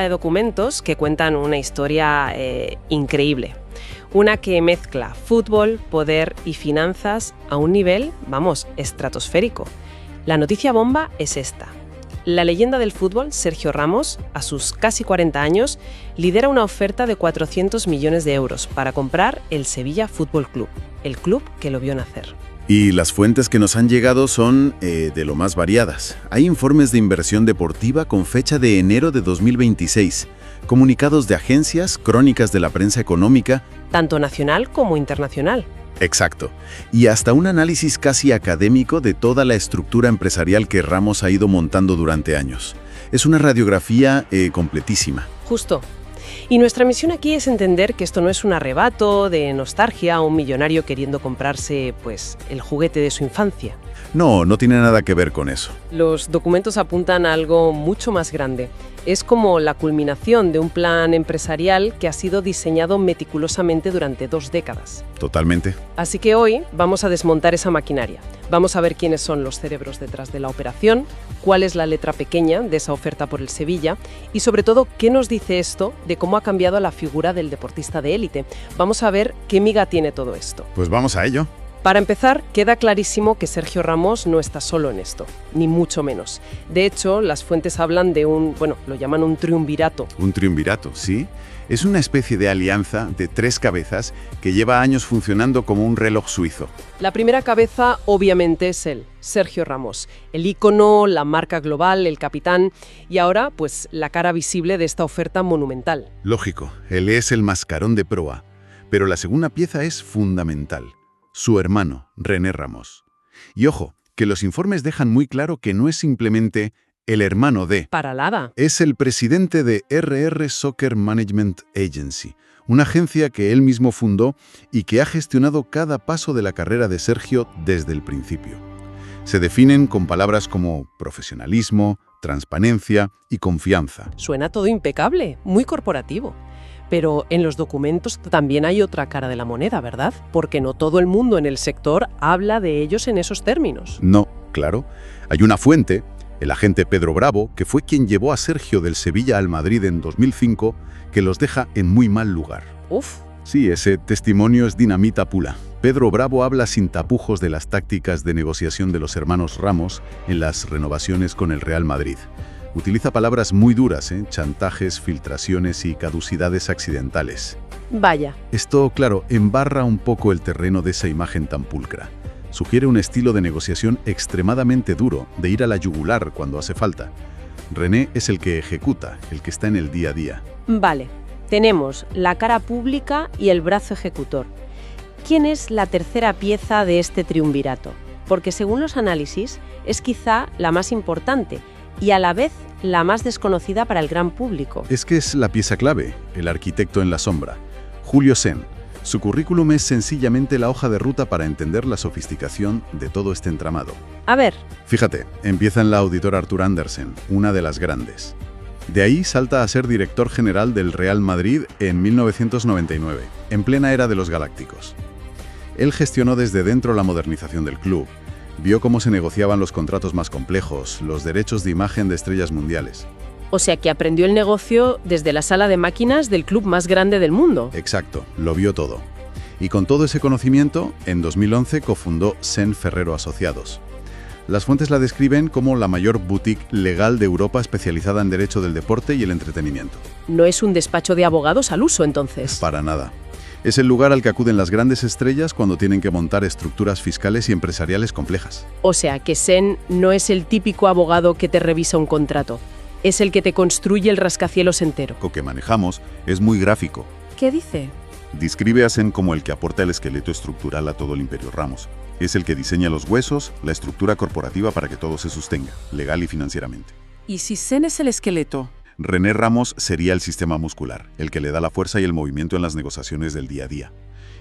de documentos que cuentan una historia increíble. Una que mezcla fútbol, poder y finanzas a un nivel, vamos, estratosférico. La noticia bomba es esta. La leyenda del fútbol, Sergio Ramos, a sus casi 40 años, lidera una oferta de 400 millones de euros para comprar el Sevilla Fútbol Club, el club que lo vio nacer. Y las fuentes que nos han llegado son de lo más variadas. Hay informes de inversión deportiva con fecha de enero de 2026, comunicados de agencias, crónicas de la prensa económica. Tanto nacional como internacional. Exacto. Y hasta un análisis casi académico de toda la estructura empresarial que Ramos ha ido montando durante años. Es una radiografía completísima. Justo. Y nuestra misión aquí es entender que esto no es un arrebato de nostalgia a un millonario queriendo comprarse, pues, el juguete de su infancia. No, no tiene nada que ver con eso. Los documentos apuntan a algo mucho más grande. Es como la culminación de un plan empresarial que ha sido diseñado meticulosamente durante 2 décadas. Totalmente. Así que hoy vamos a desmontar esa maquinaria. Vamos a ver quiénes son los cerebros detrás de la operación, cuál es la letra pequeña de esa oferta por el Sevilla y, sobre todo, qué nos dice esto de cómo ha cambiado la figura del deportista de élite. Vamos a ver qué miga tiene todo esto. Pues vamos a ello. Para empezar, queda clarísimo que Sergio Ramos no está solo en esto, ni mucho menos. De hecho, las fuentes hablan de lo llaman un triunvirato. Un triunvirato, sí. Es una especie de alianza de 3 cabezas que lleva años funcionando como un reloj suizo. La primera cabeza, obviamente, es él, Sergio Ramos, el ícono, la marca global, el capitán y ahora, pues, la cara visible de esta oferta monumental. Lógico, él es el mascarón de proa, pero la segunda pieza es fundamental. Su hermano, René Ramos. Y ojo, que los informes dejan muy claro que no es simplemente el hermano de... Para nada. Es el presidente de RR Soccer Management Agency, una agencia que él mismo fundó y que ha gestionado cada paso de la carrera de Sergio desde el principio. Se definen con palabras como profesionalismo, transparencia y confianza. Suena todo impecable, muy corporativo. Pero en los documentos también hay otra cara de la moneda, ¿verdad? Porque no todo el mundo en el sector habla de ellos en esos términos. No, claro. Hay una fuente, el agente Pedro Bravo, que fue quien llevó a Sergio del Sevilla al Madrid en 2005, que los deja en muy mal lugar. Uf. Sí, ese testimonio es dinamita pura. Pedro Bravo habla sin tapujos de las tácticas de negociación de los hermanos Ramos en las renovaciones con el Real Madrid. Utiliza palabras muy duras, chantajes, filtraciones y caducidades accidentales. Vaya. Esto, claro, embarra un poco el terreno de esa imagen tan pulcra. Sugiere un estilo de negociación extremadamente duro, de ir a la yugular cuando hace falta. René es el que ejecuta, el que está en el día a día. Vale, tenemos la cara pública y el brazo ejecutor. ¿Quién es la tercera pieza de este triunvirato? Porque según los análisis, es quizá la más importante y a la vez la más desconocida para el gran público. Es que es la pieza clave, el arquitecto en la sombra, Julio Sen. Su currículum es sencillamente la hoja de ruta para entender la sofisticación de todo este entramado. A ver. Fíjate, empieza en la auditora Arthur Andersen, una de las grandes. De ahí salta a ser director general del Real Madrid en 1999, en plena era de los galácticos. Él gestionó desde dentro la modernización del club. Vio cómo se negociaban los contratos más complejos, los derechos de imagen de estrellas mundiales. O sea que aprendió el negocio desde la sala de máquinas del club más grande del mundo. Exacto, lo vio todo. Y con todo ese conocimiento, en 2011 cofundó Sen Ferrero Asociados. Las fuentes la describen como la mayor boutique legal de Europa especializada en derecho del deporte y el entretenimiento. No es un despacho de abogados al uso, entonces. Para nada. Es el lugar al que acuden las grandes estrellas cuando tienen que montar estructuras fiscales y empresariales complejas. O sea que Sen no es el típico abogado que te revisa un contrato. Es el que te construye el rascacielos entero. Lo que manejamos es muy gráfico. ¿Qué dice? Describe a Sen como el que aporta el esqueleto estructural a todo el Imperio Ramos. Es el que diseña los huesos, la estructura corporativa para que todo se sostenga, legal y financieramente. ¿Y si Sen es el esqueleto? René Ramos sería el sistema muscular, el que le da la fuerza y el movimiento en las negociaciones del día a día.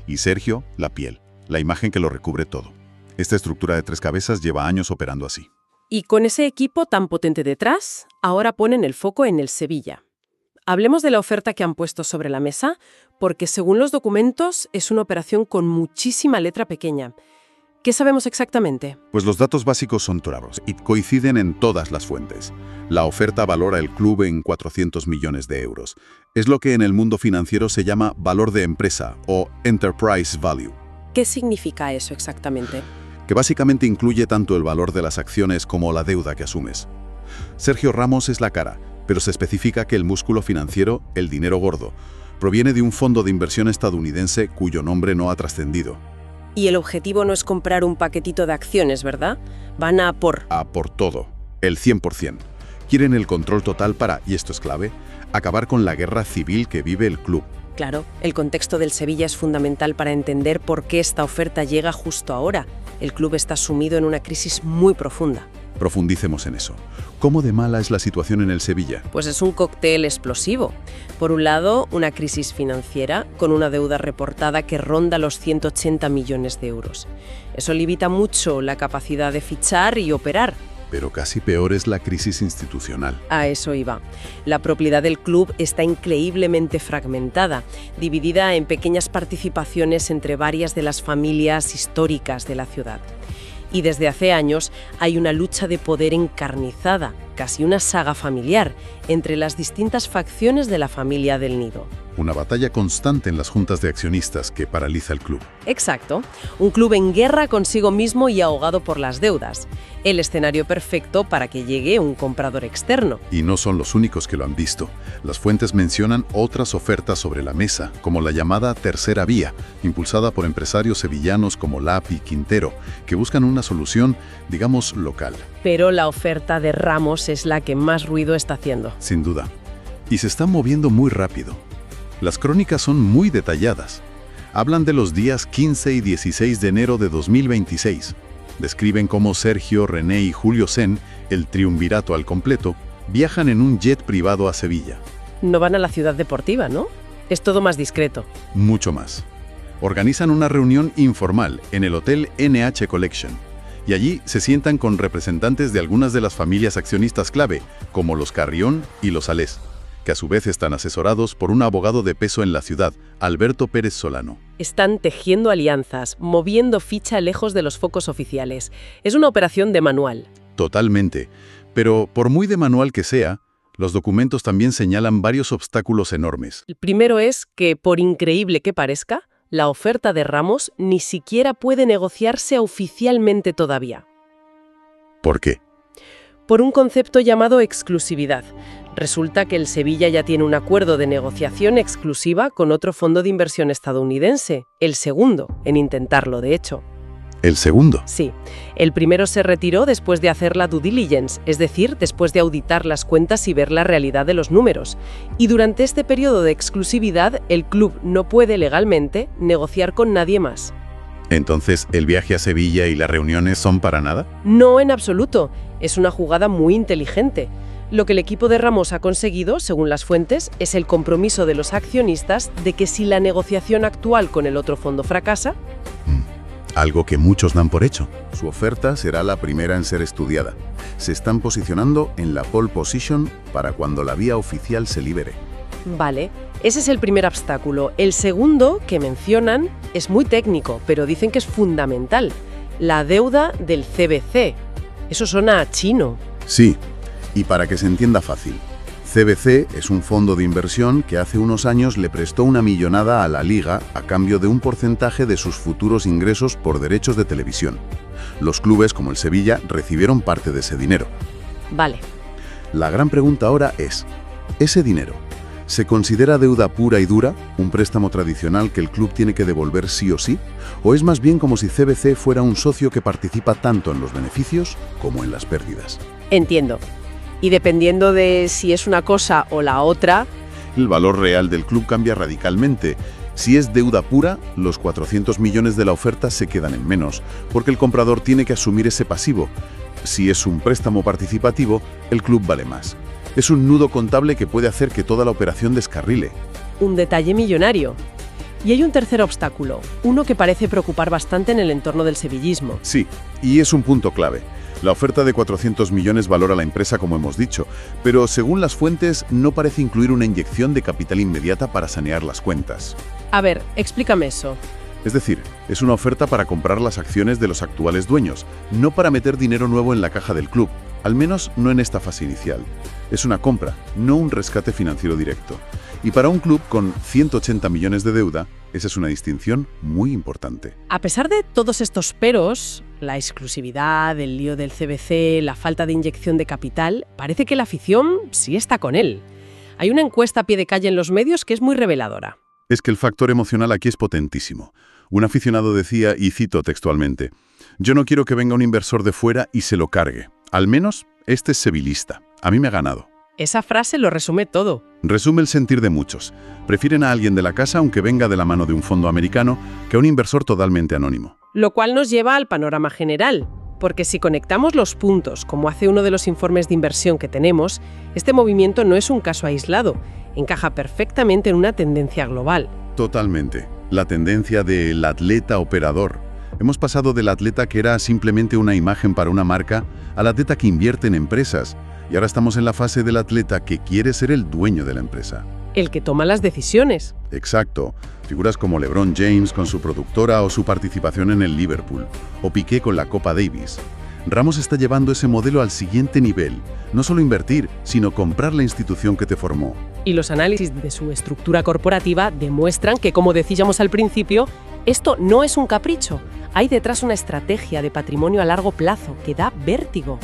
Y Sergio, la piel, la imagen que lo recubre todo. Esta estructura de 3 cabezas lleva años operando así. Y con ese equipo tan potente detrás, ahora ponen el foco en el Sevilla. Hablemos de la oferta que han puesto sobre la mesa, porque según los documentos es una operación con muchísima letra pequeña. ¿Qué sabemos exactamente? Pues los datos básicos son claros y coinciden en todas las fuentes. La oferta valora el club en 400 millones de euros. Es lo que en el mundo financiero se llama valor de empresa o enterprise value, ¿Qué significa eso exactamente? que básicamente incluye tanto el valor de las acciones como la deuda que asumes. Sergio Ramos es la cara, pero se especifica que el músculo financiero, el dinero gordo, proviene de un fondo de inversión estadounidense cuyo nombre no ha trascendido. Y el objetivo no es comprar un paquetito de acciones, ¿verdad? Van a por... A por todo, el 100%. Quieren el control total para, y esto es clave, acabar con la guerra civil que vive el club. Claro, el contexto del Sevilla es fundamental para entender por qué esta oferta llega justo ahora. El club está sumido en una crisis muy profunda. Profundicemos en eso. ¿Cómo de mala es la situación en el Sevilla? Pues es un cóctel explosivo. Por un lado, una crisis financiera con una deuda reportada que ronda los 180 millones de euros. Eso limita mucho la capacidad de fichar y operar. Pero casi peor es la crisis institucional. A eso iba. La propiedad del club está increíblemente fragmentada, dividida en pequeñas participaciones entre varias de las familias históricas de la ciudad. Y desde hace años hay una lucha de poder encarnizada, casi una saga familiar, entre las distintas facciones de la familia del Nido. Una batalla constante en las juntas de accionistas que paraliza el club. Exacto, un club en guerra consigo mismo y ahogado por las deudas. El escenario perfecto para que llegue un comprador externo. Y no son los únicos que lo han visto. Las fuentes mencionan otras ofertas sobre la mesa, como la llamada Tercera Vía, impulsada por empresarios sevillanos como Lap y Quintero, que buscan una solución, digamos, local. Pero la oferta de Ramos es la que más ruido está haciendo. Sin duda. Y se está moviendo muy rápido. Las crónicas son muy detalladas. Hablan de los días 15 y 16 de enero de 2026. Describen cómo Sergio, René y Julio Sen, el triunvirato al completo, viajan en un jet privado a Sevilla. No van a la ciudad deportiva, ¿no? Es todo más discreto. Mucho más. Organizan una reunión informal en el Hotel NH Collection. Y allí se sientan con representantes de algunas de las familias accionistas clave, como los Carrión y los Alés, que a su vez están asesorados por un abogado de peso en la ciudad, Alberto Pérez Solano. Están tejiendo alianzas, moviendo ficha lejos de los focos oficiales. Es una operación de manual. Totalmente. Pero por muy de manual que sea, los documentos también señalan varios obstáculos enormes. El primero es que, por increíble que parezca, la oferta de Ramos ni siquiera puede negociarse oficialmente todavía. ¿Por qué? Por un concepto llamado exclusividad. Resulta que el Sevilla ya tiene un acuerdo de negociación exclusiva con otro fondo de inversión estadounidense, el segundo en intentarlo, de hecho. ¿El segundo? Sí. El primero se retiró después de hacer la due diligence, es decir, después de auditar las cuentas y ver la realidad de los números. Y durante este periodo de exclusividad, el club no puede legalmente negociar con nadie más. Entonces, ¿el viaje a Sevilla y las reuniones son para nada? No en absoluto. Es una jugada muy inteligente. Lo que el equipo de Ramos ha conseguido, según las fuentes, es el compromiso de los accionistas de que si la negociación actual con el otro fondo fracasa... Algo que muchos dan por hecho. Su oferta será la primera en ser estudiada. Se están posicionando en la pole position para cuando la vía oficial se libere. Vale, ese es el primer obstáculo. El segundo, que mencionan, es muy técnico, pero dicen que es fundamental. La deuda del CBC. Eso suena a chino. Sí, y para que se entienda fácil. CBC es un fondo de inversión que hace unos años le prestó una millonada a la Liga a cambio de un porcentaje de sus futuros ingresos por derechos de televisión. Los clubes, como el Sevilla, recibieron parte de ese dinero. Vale. La gran pregunta ahora es, ¿ese dinero se considera deuda pura y dura, un préstamo tradicional que el club tiene que devolver sí o sí? ¿O es más bien como si CBC fuera un socio que participa tanto en los beneficios como en las pérdidas? Entiendo. Y dependiendo de si es una cosa o la otra... El valor real del club cambia radicalmente. Si es deuda pura, los 400 millones de la oferta se quedan en menos, porque el comprador tiene que asumir ese pasivo. Si es un préstamo participativo, el club vale más. Es un nudo contable que puede hacer que toda la operación descarrile. Un detalle millonario. Y hay un tercer obstáculo, uno que parece preocupar bastante en el entorno del sevillismo. Sí, y es un punto clave. La oferta de 400 millones valora la empresa, como hemos dicho, pero según las fuentes no parece incluir una inyección de capital inmediata para sanear las cuentas. A ver, explícame eso. Es decir, es una oferta para comprar las acciones de los actuales dueños, no para meter dinero nuevo en la caja del club, al menos no en esta fase inicial. Es una compra, no un rescate financiero directo. Y para un club con 180 millones de deuda, esa es una distinción muy importante. A pesar de todos estos peros, la exclusividad, el lío del CVC, la falta de inyección de capital, parece que la afición sí está con él. Hay una encuesta a pie de calle en los medios que es muy reveladora. Es que el factor emocional aquí es potentísimo. Un aficionado decía, y cito textualmente, «Yo no quiero que venga un inversor de fuera y se lo cargue. Al menos este es sevillista. A mí me ha ganado». Esa frase lo resume todo. Resume el sentir de muchos. Prefieren a alguien de la casa, aunque venga de la mano de un fondo americano, que a un inversor totalmente anónimo. Lo cual nos lleva al panorama general, porque si conectamos los puntos, como hace uno de los informes de inversión que tenemos, este movimiento no es un caso aislado, encaja perfectamente en una tendencia global. Totalmente. La tendencia del atleta operador. Hemos pasado del atleta que era simplemente una imagen para una marca al atleta que invierte en empresas. Y ahora estamos en la fase del atleta que quiere ser el dueño de la empresa. El que toma las decisiones. Exacto. Figuras como LeBron James con su productora o su participación en el Liverpool, o Piqué con la Copa Davis. Ramos está llevando ese modelo al siguiente nivel. No solo invertir, sino comprar la institución que te formó. Y los análisis de su estructura corporativa demuestran que, como decíamos al principio, esto no es un capricho. Hay detrás una estrategia de patrimonio a largo plazo que da vértigo.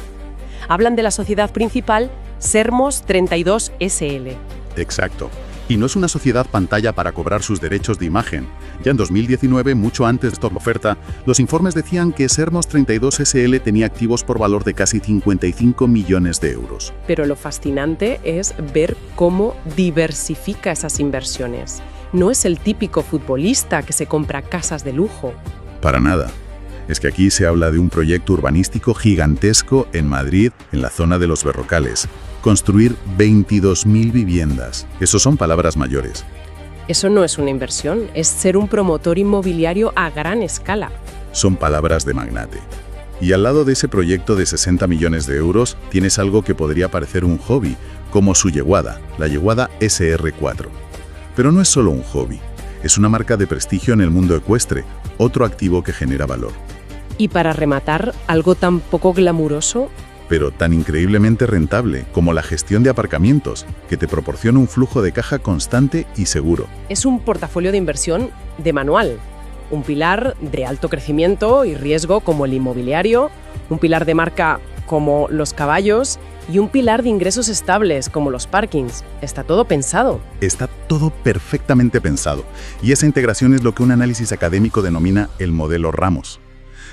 Hablan de la sociedad principal Sermos 32 SL. Exacto. Y no es una sociedad pantalla para cobrar sus derechos de imagen. Ya en 2019, mucho antes de esta oferta, los informes decían que Sermos 32 SL tenía activos por valor de casi 55 millones de euros. Pero lo fascinante es ver cómo diversifica esas inversiones. No es el típico futbolista que se compra casas de lujo. Para nada. Es que aquí se habla de un proyecto urbanístico gigantesco en Madrid, en la zona de Los Berrocales. Construir 22.000 viviendas. Eso son palabras mayores. Eso no es una inversión, es ser un promotor inmobiliario a gran escala. Son palabras de magnate. Y al lado de ese proyecto de 60 millones de euros, tienes algo que podría parecer un hobby, como su yeguada, la yeguada SR4. Pero no es solo un hobby, es una marca de prestigio en el mundo ecuestre, otro activo que genera valor. Y para rematar, algo tan poco glamuroso, pero tan increíblemente rentable como la gestión de aparcamientos, que te proporciona un flujo de caja constante y seguro. Es un portafolio de inversión de manual, un pilar de alto crecimiento y riesgo como el inmobiliario, un pilar de marca como los caballos y un pilar de ingresos estables como los parkings. Está todo pensado. Está todo perfectamente pensado, y esa integración es lo que un análisis académico denomina el modelo Ramos.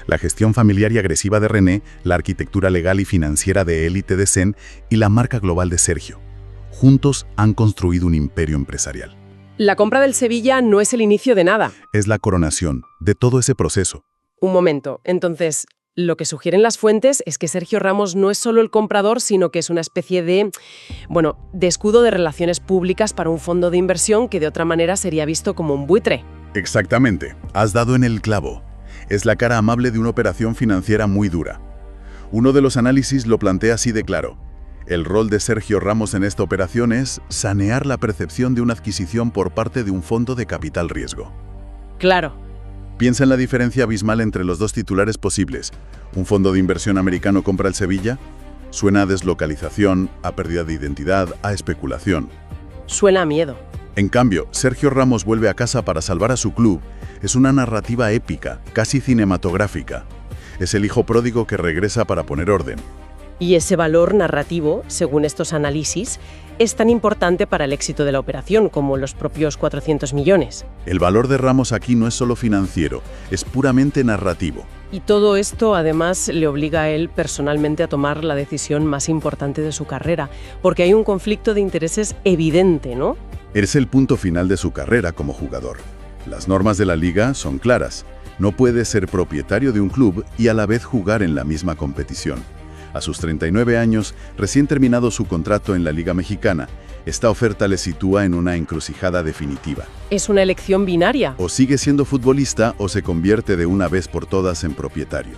La gestión familiar y agresiva de René, la arquitectura legal y financiera de élite de Sen y la marca global de Sergio. Juntos han construido un imperio empresarial. La compra del Sevilla no es el inicio de nada. Es la coronación de todo ese proceso. Un momento, entonces, lo que sugieren las fuentes es que Sergio Ramos no es solo el comprador, sino que es una especie de escudo de relaciones públicas para un fondo de inversión que de otra manera sería visto como un buitre. Exactamente, has dado en el clavo. Es la cara amable de una operación financiera muy dura. Uno de los análisis lo plantea así de claro. El rol de Sergio Ramos en esta operación es sanear la percepción de una adquisición por parte de un fondo de capital riesgo. Claro. Piensa en la diferencia abismal entre los dos titulares posibles. ¿Un fondo de inversión americano compra el Sevilla? Suena a deslocalización, a pérdida de identidad, a especulación. Suena a miedo. En cambio, Sergio Ramos vuelve a casa para salvar a su club. Es una narrativa épica, casi cinematográfica. Es el hijo pródigo que regresa para poner orden. Y ese valor narrativo, según estos análisis, es tan importante para el éxito de la operación como los propios 400 millones. El valor de Ramos aquí no es solo financiero, es puramente narrativo. Y todo esto, además, le obliga a él personalmente a tomar la decisión más importante de su carrera, porque hay un conflicto de intereses evidente, ¿no? Es el punto final de su carrera como jugador. Las normas de la liga son claras. No puede ser propietario de un club y a la vez jugar en la misma competición. A sus 39 años, recién terminado su contrato en la Liga Mexicana, esta oferta le sitúa en una encrucijada definitiva. Es una elección binaria. O sigue siendo futbolista o se convierte de una vez por todas en propietario.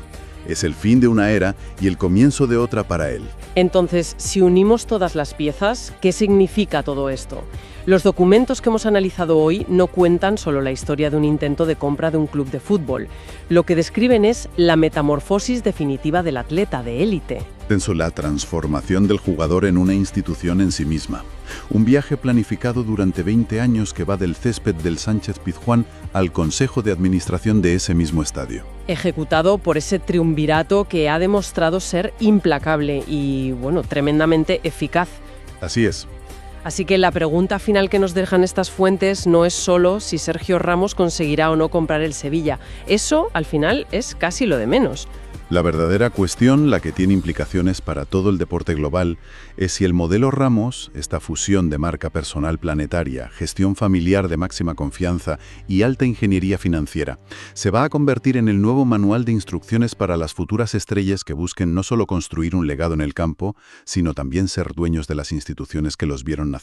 Es el fin de una era y el comienzo de otra para él. Entonces, si unimos todas las piezas, ¿qué significa todo esto? Los documentos que hemos analizado hoy no cuentan solo la historia de un intento de compra de un club de fútbol. Lo que describen es la metamorfosis definitiva del atleta de élite. La transformación del jugador en una institución en sí misma. Un viaje planificado durante 20 años que va del césped del Sánchez Pizjuán al consejo de administración de ese mismo estadio. Ejecutado por ese triunvirato que ha demostrado ser implacable y, tremendamente eficaz. Así es. Así que la pregunta final que nos dejan estas fuentes no es solo si Sergio Ramos conseguirá o no comprar el Sevilla. Eso, al final, es casi lo de menos. La verdadera cuestión, la que tiene implicaciones para todo el deporte global, es si el modelo Ramos, esta fusión de marca personal planetaria, gestión familiar de máxima confianza y alta ingeniería financiera, se va a convertir en el nuevo manual de instrucciones para las futuras estrellas que busquen no solo construir un legado en el campo, sino también ser dueños de las instituciones que los vieron nacer.